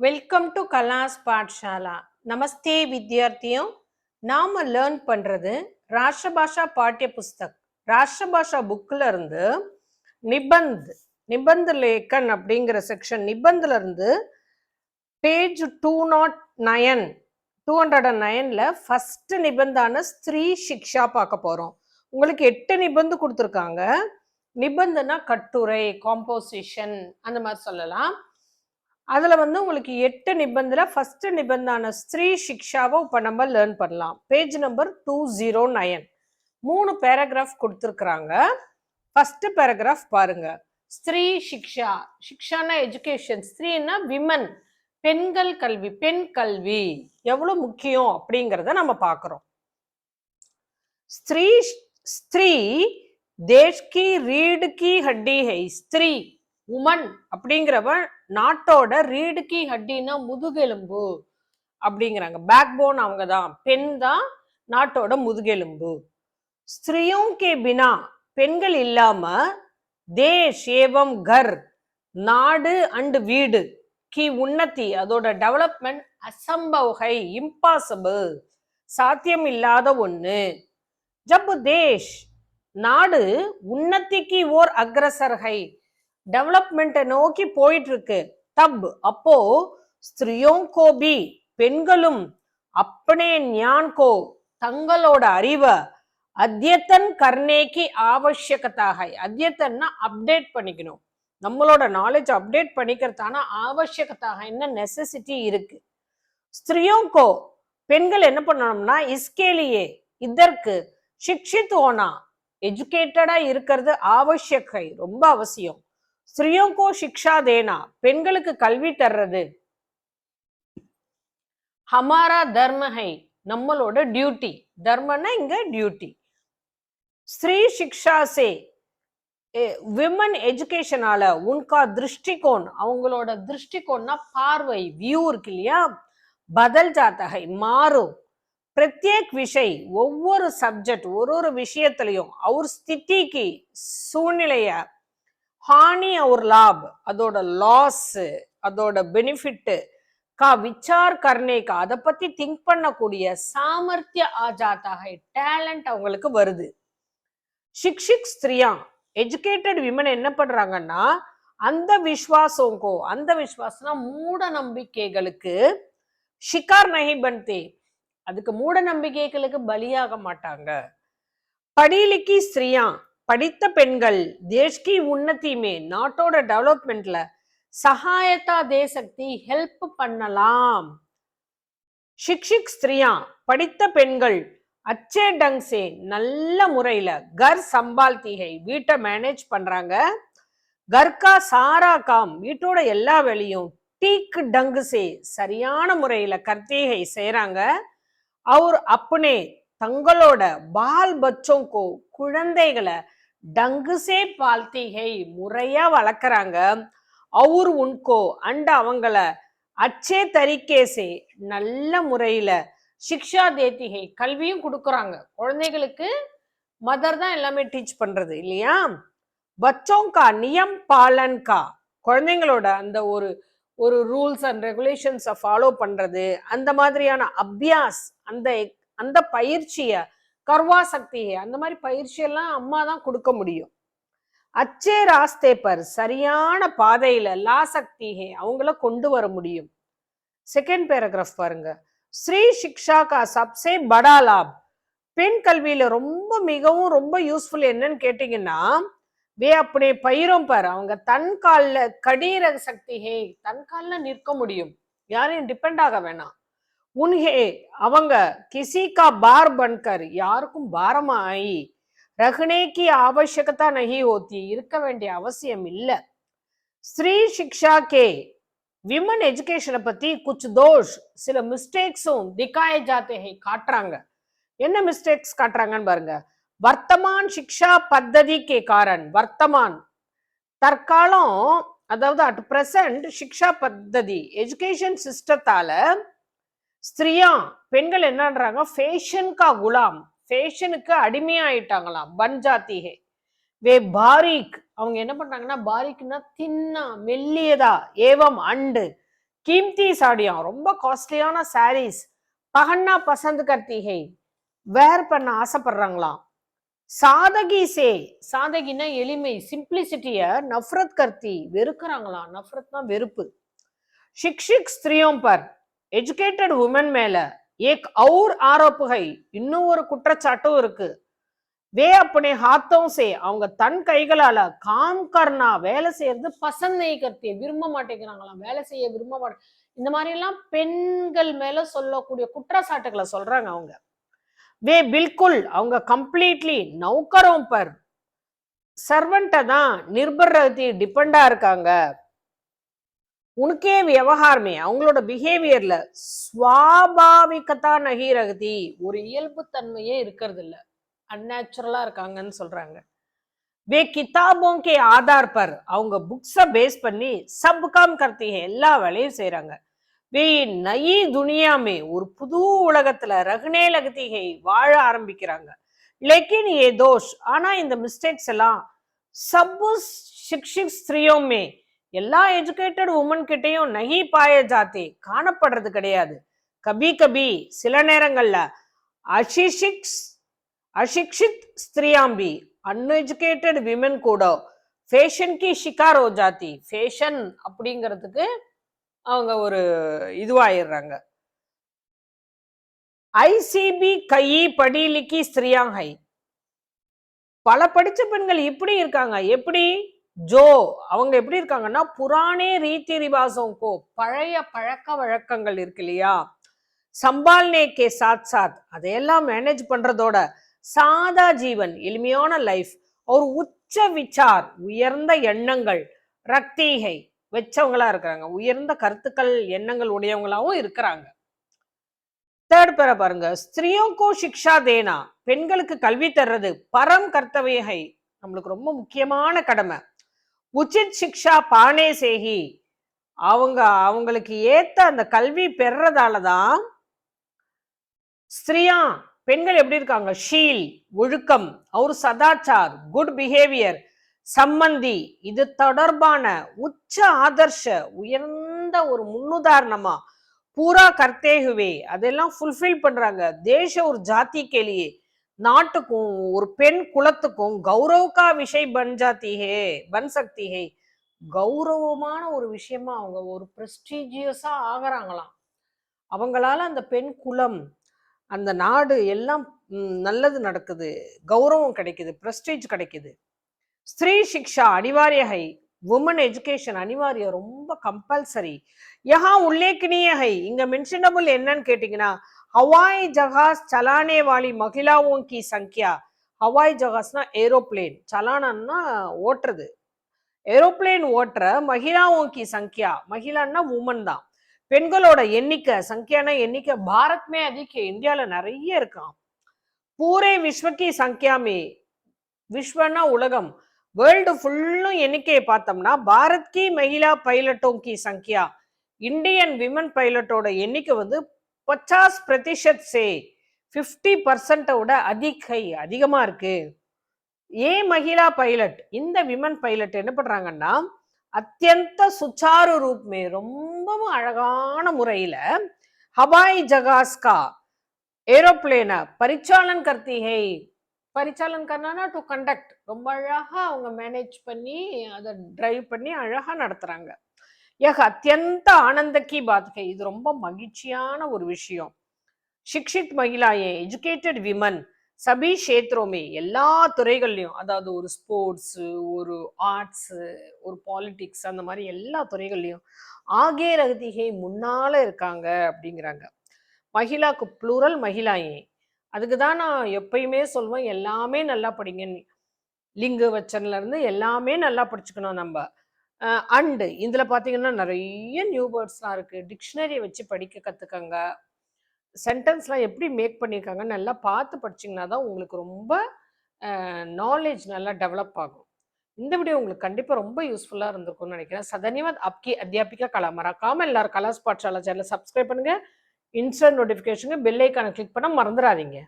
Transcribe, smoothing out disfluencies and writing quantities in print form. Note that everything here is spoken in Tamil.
Welcome to கலாஸ் Pathshala. நமஸ்தே வித்யார்த்தியும். நாம லேர்ன் பண்றது ராஷ்டிரபாஷா பாட்டிய புஸ்தக் ராஷ்டிரபாஷா புக்ல இருந்து நிபந்த் லேக்கன் அப்படிங்கிற செக்ஷன் நிபந்துல இருந்து பேஜ் 209 209ல ஃபர்ஸ்ட் நிபந்தான ஸ்திரீ சிக்ஷா பார்க்க போறோம். உங்களுக்கு 8 நிபந்து கொடுத்துருக்காங்க. நிபந்தனா கட்டுரை, காம்போசிஷன் அந்த மாதிரி சொல்லலாம். அதுல உங்களுக்கு 8 நிபந்தல ஃபர்ஸ்ட் நிபந்தான ஸ்திரீ சிக்ஷாவை இப்ப நம்ம லேர்ன் பண்ணலாம். Page number 209. 3 பேராகிராஃப் கொடுத்துருக்குறாங்க. ஃபர்ஸ்ட் பேராகிராஃப் பாருங்க. ஸ்திரீ சிக்ஷா. சிக்ஷானா எஜுகேஷன், ஸ்திரீனா விமன், பெண்கள் கல்வி, பெண் கல்வி எவ்வளவு முக்கியம் அப்படிங்கிறத நம்ம பார்க்கிறோம். ஸ்திரீ தேஷ் கி ரீடு கி ஹட்டி ஹை. ஸ்திரீ உமன் அப்படிங்கிறவன் நாட்டோட ரீடு கி ஹட்டினா முதுகெலும்பு அப்படிங்கிறாங்க. பேக் போன் அவங்க தான், பெண் தான் நாட்டோட முதுகெலும்பு. ஸ்திரீயும் கே பினா, பெண்கள் இல்லாம தேஷ் ஏவம் கர், நாடு அண்ட் வீடு, கி உன்னதி அதோட டெவலப்மெண்ட் அசம்பவகை, இம்பாசிபிள், சாத்தியம் இல்லாத ஒண்ணு. ஜப் தேஷ் நாடு உன்னதிக்கு ஓர் அக்ரசர்கை, டெவலப்மெண்ட்டை நோக்கி போயிட்டு இருக்கு. தப் அப்போ ஸ்திரியோं को भी, பெண்களும் अपने ஞான் को தங்களோட அறிவை அத்தியத்தன் கர்னேக்கு ஆவசியகதா है. அத்தியத்தன்னா அப்டேட் பண்ணிக்கணும், நம்மளோட நாலேஜ் அப்டேட் பண்ணிக்கிறதான ஆவசியகதா என்ன நெசசிட்டி இருக்கு. ஸ்திரியோं को பெண்கள் என்ன பண்ணணும்னா இஸ்கேலியே இதற்கு சிக்ஷித் ஹோனா எஜுகேட்டடா இருக்கிறது ஆவசியகை ரொம்ப அவசியம். ஸ்திரியோं को शिक्षा देना பெண்களுக்கு கல்வி தர்றது हमारा धर्म है நம்மளோட டியூட்டி. தர்மனா இங்க டியூட்டி. ஸ்திரீ சிக்ஷா சே விமன் எஜுகேஷனால உன்கா திருஷ்டிகோன், அவங்களோட திருஷ்டிகோன்னா பார்வை, வியூ இருக்கு இல்லையா, பதல் ஜாத்தா ஹை மாறும். பிரத்யேக் விஷய் ஒவ்வொரு சப்ஜெக்ட் ஒரு விஷயத்திலையும் அவர் ஸ்திதிக்கு சூழ்நிலைய, ஹானி அவர் லாப் அதோட லாஸ் அதோட பெனிஃபிட், கா விச்சார் கர்னேக்கா அதை பத்தி திங்க் பண்ணக்கூடிய சாமர்த்திய ஆஜாத்தா ஹை டேலண்ட் அவங்களுக்கு வருது. சிக்ஷிக் ஸ்திரியா எஜுகேட்டட் விமன் என்ன பண்றாங்கன்னா அந்த விஸ்வாசோங்கோ, அந்த விஸ்வாசம்னா மூட நம்பிக்கைகளுக்கு ஷிகார் நஹி பன்தே, அதுக்கு மூட நம்பிக்கைகளுக்கு பலியாக மாட்டாங்க. படிலிக்கி ஸ்திரியா படித்த பெண்கள் தேஷ்கி உன்னதிமே நாட்டோட டெவலப்மெண்ட்ல சகாயத்தா தே சக்தி ஹெல்ப் பண்ணலாம். சிக்ஷிக் ஸ்திரியா படித்த பெண்கள் அச்சே டங் சே நல்ல முறையில கர் சம்பால்தி ஹை வீட்டை மேனேஜ் பண்றாங்க. கர்கா சாரா காம் வீட்டோட எல்லா வேலையும் டீக் டங்கு சே சரியான முறையில கர்த்தீகை செய்யறாங்க. அவர் அப்பனே தங்களோட பால் பச்சோங்கோ குழந்தைகளை டங்குசே பால்திகை முறையா வளர்க்குறாங்க. அவர் உன்கோ அண்ட் அவங்கள அச்சே தரிக்கேசே நல்ல முறையில சிக்ஷா தேத்திகை கல்வியும் கொடுக்குறாங்க. குழந்தைகளுக்கு மதர் தான் எல்லாமே டீச் பண்றது இல்லையா. பச்சோங்கா நியம் பாலன்கா குழந்தைங்களோட அந்த ஒரு ரூல்ஸ் அண்ட் ரெகுலேஷன்ஸை ஃபாலோ பண்றது, அந்த மாதிரியான அபியாஸ், அந்த அந்த பயிற்சிய கர்வா சக்தி அந்த மாதிரி பயிற்சியெல்லாம் அம்மா தான் கொடுக்க முடியும். அச்சே ராஸ்தே பர் சரியான பாதையில லா சக்தி அவங்கள கொண்டு வர முடியும். செகண்ட் பேராகிராஃப் பாருங்க. ஸ்ரீ சிக்ஷா கா சப்சே படா லாப், பெண் கல்வியில மிகவும் ரொம்ப யூஸ்ஃபுல் என்னன்னு கேட்டீங்கன்னா வே அப்படி பயிரும் பாரு, அவங்க தன் கால்ல கடீர சக்தி தன் கால்ல நிற்க முடியும், யாரையும் டிபெண்ட் ஆக வேணாம். உன்ஹே அவங்க கிசிகா பார் பன்கர் யாருக்கும் பாரமாயி ரகனேக்கு ஆவசியகத்தா நகி ஹோத்தி இருக்க வேண்டிய அவசியம் இல்லை. ஸ்ரீ சிக்ஷா கே விமன் எஜுகேஷனை பத்தி குछ தோஷ் சில மிஸ்டேக்ஸும் திக்காயே ஜாத்தே ஹை காட்டுறாங்க. என்ன மிஸ்டேக்ஸ் காட்டுறாங்கன்னு பாருங்க. வர்த்தமான் சிக்ஷா பத்ததி கே காரன், வர்த்தமான் தற்காலம் அதாவது at present Shiksha Paddhati education சிஸ்டத்தால ஸ்திரியா பெண்கள் என்னன்றாங்க ஃபேஷன் கா குலாம், ஃபேஷனுக்கு அடிமையாயிட்டாங்களாம். பன்ஜாத்தி ஹே வே பாரிக் அவங்க என்ன பண்றாங்கன்னா பாரிக்னா தின்னா மெல்லியதா, ஏவம் அண்டு कीमती साड़ियां ரொம்ப காஸ்ட்லியான சாரீஸ் பகன்னா பசந்த் கர்த்தி ஹை வேர் பண்ண ஆசைப்படுறாங்களாம். சாதகி சே சாதகினா எளிமை சிம்பிளிசிட்டிய நஃப்ரத் கர்த்தி வெறுக்கிறாங்களாம். நஃப்ரத்னா வெறுப்பு. शिक्षित स्त्रियों पर एजुकेटेड वुमेन மேல एक और आरोप है இன்னும் ஒரு குற்றச்சாட்டும் இருக்கு. வே अपने हाथों से அவங்க தன் கைகளால काम करना வேலை செய்யறது பசந்த் नहीं करती விரும்ப மாட்டேங்கிறாங்களாம். வேலை செய்ய விரும்ப மாட்டே இந்த மாதிரி எல்லாம் பெண்கள் மேல சொல்லக்கூடிய குற்றச்சாட்டுகளை சொல்றாங்க அவங்க. வே பில்குல் அவங்க கம்ப்ளீட்லி நௌக்கரோं पर சர்வன்ட்ட தான் நிர்பர் रहती டிபெண்டா இருக்காங்க. உனக்கே விவகாரமே அவங்களோட பிஹேவியர்ல ஸ்வாபாவிகதா நகி ரகதி ஒரு இயல்பு தன்மையே இருக்கிறது இல்ல. அன்நேச்சுரலா இருக்காங்கன்னு சொல்றாங்க. வே கிதாபோं के आधार पर அவங்க புக்ஸ பேஸ் பண்ணி சப் காம் கர்த்தி ஹை எல்லா வேலையும் செய்றாங்க. வே நயி துனியாமே ஒரு புது உலகத்துல ரகனே லகதி ஹை வாழ ஆரம்பிக்கிறாங்க. லேக்கின் ஏ தோஷ் ஆனா இந்த மிஸ்டேக்ஸ் எல்லாம் சப்பு சிக்ஷித் ஸ்திரியோமே எல்லா எஜுகேட்டட் உமன் கிட்டையும் நகி பாய ஜாத்தி காணப்படுறது கிடையாது. கபி கபி சில நேரங்கள்ல அசிக்ஷித் ஸ்திரியாம்பி அன்எஜுகேட்டட் விமன் கூட ஃபேஷன் கி ஷிகார் ஹோ ஜாத்தி ஃபேஷன் அப்படிங்கிறதுக்கு அவங்க ஒரு இதுவாயிடுறாங்க. ஐசிபி கயி படி லிக்கி ஸ்திரியாங் ஹை பல படிச்ச பெண்கள் இப்படி இருக்காங்க. எப்படி ஜோ அவங்க எப்படி இருக்காங்கன்னா புராணே ரீதி ரிவாசோங்கோ பழைய பழக்க வழக்கங்கள் இருக்கு இல்லையா சம்பால்னே கே சாத் சாத் அதையெல்லாம் மேனேஜ் பண்றதோட சாதா ஜீவன் எளிமையான லைஃப் ஒரு உச்ச விச்சார் உயர்ந்த எண்ணங்கள் ரக்திகை வச்சவங்களா இருக்கிறாங்க. உயர்ந்த கருத்துக்கள் எண்ணங்கள் உடையவங்களாவும் இருக்கிறாங்க. தேர்ட் பேர பாருங்க. ஸ்திரியோங்கோ சிக்ஷா தேனா பெண்களுக்கு கல்வி தர்றது பரம் கர்த்தவியகை நம்மளுக்கு ரொம்ப முக்கியமான கடமை. உச்சித் சிக்ஷா பானே சேகி அவங்களுக்கு ஏத்த அந்த கல்வி பெறறதாலதான் ஸ்திரியா பெண்கள் எப்படி இருக்காங்க ஷீல் ஒழுக்கம் ஒரு சதாச்சார் குட் பிஹேவியர் சம்பந்தி இது தொடர்பான உச்ச ஆதர்ஷ உயர்ந்த ஒரு முன்னுதாரணமா பூரா கர்த்தேகுவே அதெல்லாம் ஃபுல்ஃபில் பண்றாங்க. தேச ஒரு ஜாதி கேலியே நாட்டுக்கும் ஒரு பெண் குலத்துக்கும் கௌரவக்கா விஷய் பன் சக்தி ஹே கௌரவமான ஒரு விஷயமா அவங்க ஒரு பிரஸ்டீஜியஸா ஆகிறாங்களாம். அவங்களால அந்த பெண் குலம் அந்த நாடு எல்லாம் நல்லது நடக்குது, கௌரவம் கிடைக்குது, பிரஸ்டீஜ் கிடைக்குது. ஸ்திரீ சிக்ஷா அனிவாரிய ஹை உமன் எஜுகேஷன் அனிவாரியம் ரொம்ப கம்பல்சரி. யஹா உல்லேಖನೀಯ ஹை இங்க மென்ஷனபிள் என்னன்னு கேட்டீங்கன்னா हवाई जहाज चलाने वाली महिलाओं की संख्या हवाई जहाजனா ஏரோப்ளேன் சலானா ஓட்டுறது ஏரோப்ளேன் ஓட்டுற महिलाओं की संख्या महिलाன்னா உமன் தான் பெண்களோட எண்ணிக்கை संख्याனா எண்ணிக்கை भारत में अधिक है இந்தியால நிறைய இருக்காம். पूरे विश्व की संख्या में विश्वना उलगम वर्ल्ड फुल्लुம் எண்ணிக்கையை பார்த்தோம்னா भारत की महिला पायलटों की संख्या इंडियन विमेन पायलटோட எண்ணிக்கை வந்து 50% से 50% அதிகமா இருக்கு. ஏன் மகிழா பைலட் இந்த விமன் பைலட் என்ன பண்றாங்கன்னா அத்தியந்த சுச்சாரு ரூப்மே ரொம்பவும் அழகான முறையில ஹவாய் ஜகாஸ்கா ஏரோப்ளேனை பரிச்சாலன் கர்த்தி ஹை பரிச்சாலன் கர்னானா டு கண்டக்ட் ரொம்ப அழகா அவங்க மேனேஜ் பண்ணி அதை டிரைவ் பண்ணி அழகா நடத்துறாங்க. यह अत्यंत आनंद की बात है இது ரொம்ப மகிழ்ச்சியான ஒரு விஷயம். शिक्षित महिलाएं एजुकेटेड विमन सभी क्षेत्रों में எல்லா துறைகள்லயும் அதாவது ஒரு ஸ்போர்ட்ஸ் ஒரு ஆர்ட்ஸ் ஒரு பாலிடிக்ஸ் அந்த மாதிரி எல்லா துறைகள்லயும் ஆகே ரகதிகை முன்னால இருக்காங்க அப்படிங்கிறாங்க. மகிழாக்கு ப்ளூரல் மகிழாயே அதுக்கு தான் நான் எப்பயுமே சொல்வேன் எல்லாமே நல்லா படிங்க. லிங்க வச்சன்ல இருந்து எல்லாமே நல்லா படிச்சுக்கணும் நம்ம. அண்டு இதுல பாத்தீங்கன்னா நிறைய நியூ வேர்ட்ஸ்லாம் இருக்கு. டிக்ஷனரி வச்சு படிக்க கத்துக்கங்க. சென்டென்ஸ்லாம் எப்படி மேக் பண்ணியிருக்காங்க நல்லா பார்த்து படிச்சிங்கன்னா தான் உங்களுக்கு ரொம்ப நாலேஜ் நல்லா டெவலப் ஆகும். இந்த வீடியோ உங்களுக்கு கண்டிப்பா ரொம்ப யூஸ்ஃபுல்லா இருந்திருக்கும்னு நினைக்கிறேன். धन्यवाद आपकी अध्यापिका कला மறக்காம எல்லாரும் கலாஸ் பாட்சாலா சேனலை சப்ஸ்கிரைப் பண்ணுங்க. இன்ஸ்டன்ட் நோட்டிஃபிகேஷனுக்கு பெல் ஐக்கானை கிளிக் பண்ண மறந்துடாதீங்க.